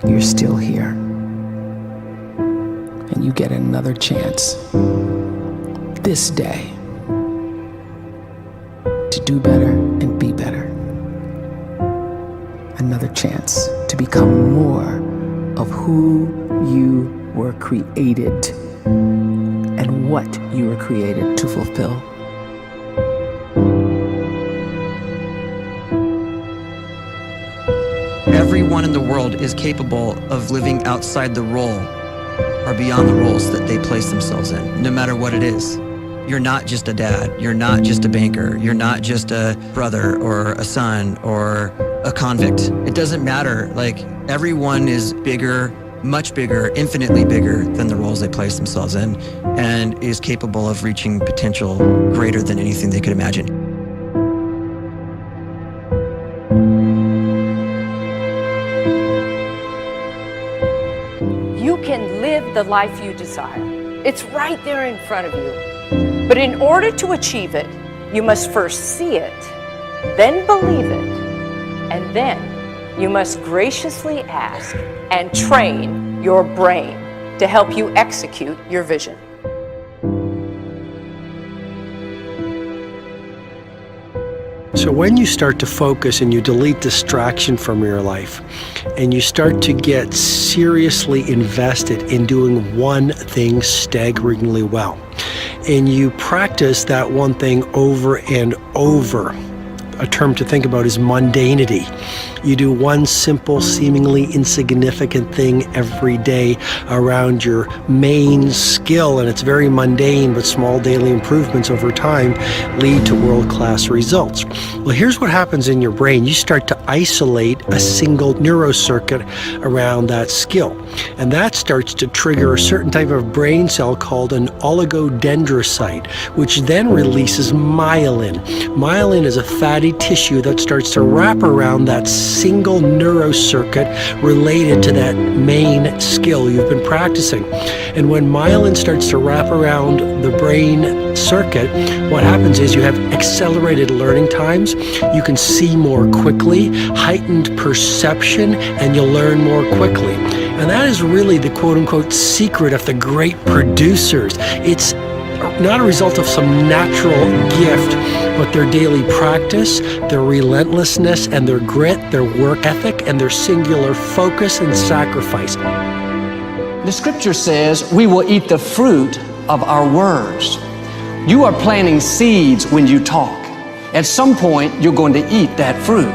You're still here. And you get another chance this day to do better and be better. Another chance to become more of who you were created and what you were created to fulfill. Everyone in the world is capable of living outside the role or beyond the roles that they place themselves in, no matter what it is. You're not just a dad, you're not just a banker, you're not just a brother or a son or a convict. It doesn't matter. Like, everyone is bigger, much bigger, infinitely bigger than the roles they place themselves in, and is capable of reaching potential greater than anything they could imagine. You can live the life you desire. It's right there in front of you. But in order to achieve it, you must first see it, then believe it, and then you must graciously ask and train your brain to help you execute your vision. So when you start to focus and you delete distraction from your life, and you start to get seriously invested in doing one thing staggeringly well, and you practice that one thing over and over, a term to think about is mundanity. You do one simple, seemingly insignificant thing every day around your main skill, and it's very mundane, but small daily improvements over time lead to world-class results. Well, here's what happens in your brain. You start to isolate a single neurocircuit around that skill, and that starts to trigger a certain type of brain cell called an oligodendrocyte, which then releases myelin. Myelin is a fatty tissue that starts to wrap around that single neurocircuit related to that main skill you've been practicing. And when myelin starts to wrap around the brain circuit, what happens is you have accelerated learning times, you can see more quickly, heightened perception, and you'll learn more quickly. And that is really the quote-unquote secret of the great producers. It's not a result of some natural gift, but their daily practice, their relentlessness and their grit, their work ethic, and their singular focus and sacrifice. The scripture says we will eat the fruit of our words. You are planting seeds when you talk. At some point, you're going to eat that fruit.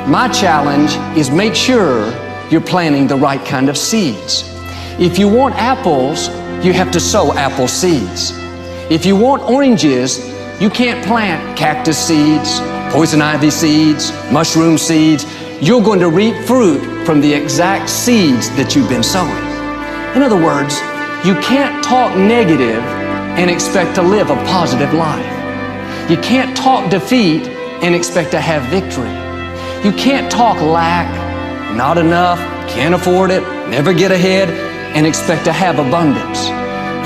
My challenge is make sure you're planting the right kind of seeds. If you want apples, you have to sow apple seeds. If you want oranges, you can't plant cactus seeds, poison ivy seeds, mushroom seeds. You're going to reap fruit from the exact seeds that you've been sowing. In other words, you can't talk negative and expect to live a positive life. You can't talk defeat and expect to have victory. You can't talk lack, not enough, can't afford it, never get ahead, and expect to have abundance.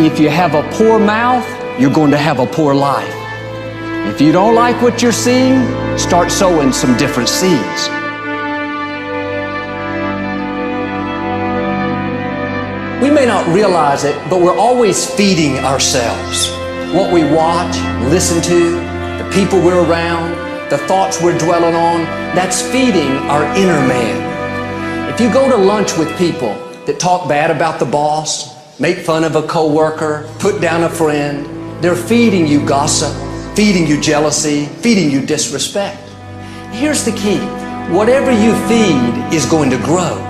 If you have a poor mouth, you're going to have a poor life. If you don't like what you're seeing, start sowing some different seeds. We may not realize it, but we're always feeding ourselves. What we watch, listen to, the people we're around, the thoughts we're dwelling on, that's feeding our inner man. If you go to lunch with people that talk bad about the boss, make fun of a coworker, put down a friend, they're feeding you gossip, feeding you jealousy, feeding you disrespect. Here's the key. Whatever you feed is going to grow.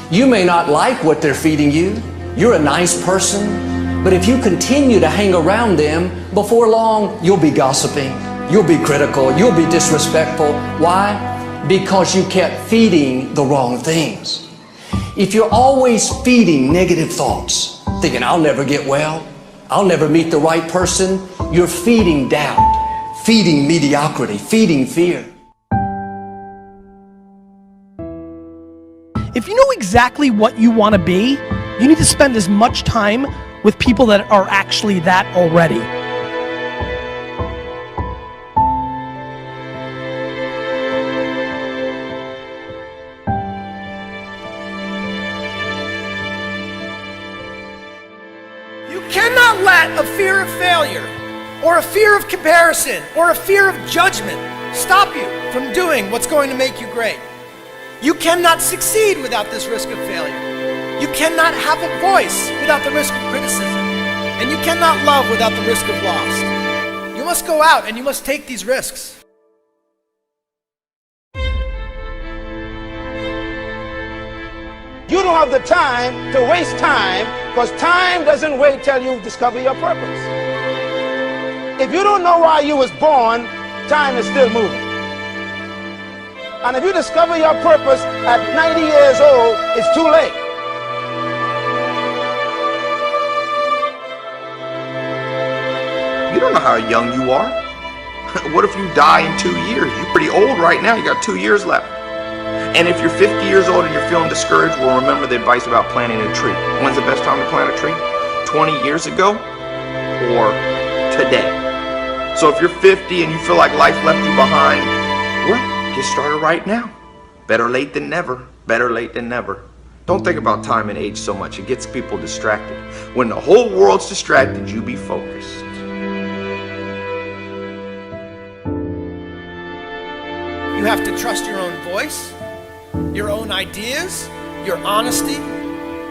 You may not like what they're feeding you. You're a nice person, but if you continue to hang around them, before long, you'll be gossiping, you'll be critical, you'll be disrespectful. Why? Because you kept feeding the wrong things. If you're always feeding negative thoughts, thinking, I'll never get well, I'll never meet the right person, you're feeding doubt, feeding mediocrity, feeding fear. If you know exactly what you want to be, you need to spend as much time with people that are actually that already. cannot let a fear of failure or a fear of comparison or a fear of judgment stop you from doing what's going to make you great. You cannot succeed without this risk of failure. You cannot have a voice without the risk of criticism. And you cannot love without the risk of loss. You must go out and you must take these risks. You don't have the time to waste time, because time doesn't wait till you discover your purpose. If you don't know why you was born, time is still moving. And if you discover your purpose at 90 years old, it's too late. You don't know how young you are. What if you die in 2 years? You're pretty old right now. You got 2 years left. And if you're 50 years old and you're feeling discouraged, well, remember the advice about planting a tree. When's the best time to plant a tree? 20 years ago or today? So if you're 50 and you feel like life left you behind, well, get started right now. Better late than never. Better late than never. Don't think about time and age so much. It gets people distracted. When the whole world's distracted, you be focused. You have to trust your own voice, your own ideas, your honesty,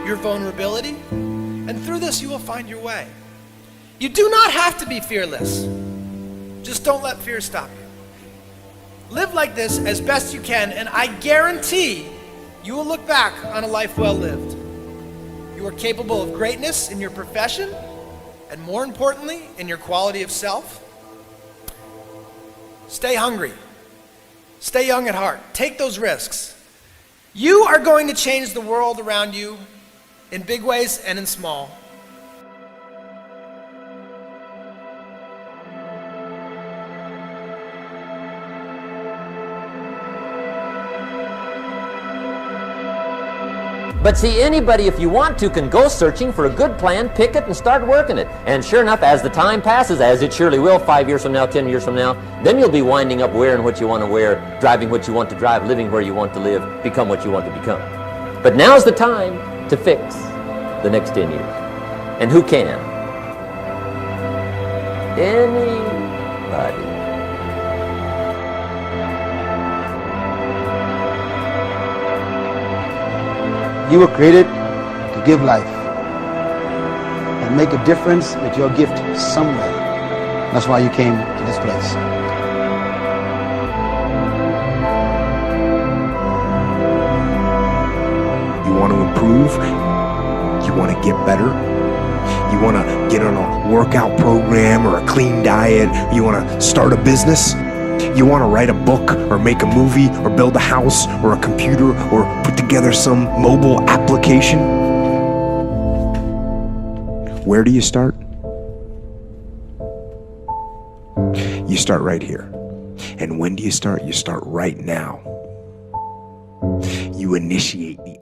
your vulnerability, and through this you will find your way. You do not have to be fearless. Just don't let fear stop you. Live like this as best you can, and I guarantee you will look back on a life well lived. You are capable of greatness in your profession, and more importantly, in your quality of self. Stay hungry. Stay young at heart. Take those risks. You are going to change the world around you in big ways and in small. But see, anybody, if you want to, can go searching for a good plan, pick it, and start working it. And sure enough, as the time passes, as it surely will 5 years from now, 10 years from now, then you'll be winding up wearing what you want to wear, driving what you want to drive, living where you want to live, become what you want to become. But now's the time to fix the next 10 years. And who can? Anybody. You were created to give life and make a difference with your gift somewhere. That's why you came to this place. You want to improve? You want to get better? You want to get on a workout program or a clean diet? You want to start a business? You want to write a book or make a movie or build a house or a computer or put together some mobile application? Where do you start? You start right here. And when do you start? You start right now. You initiate the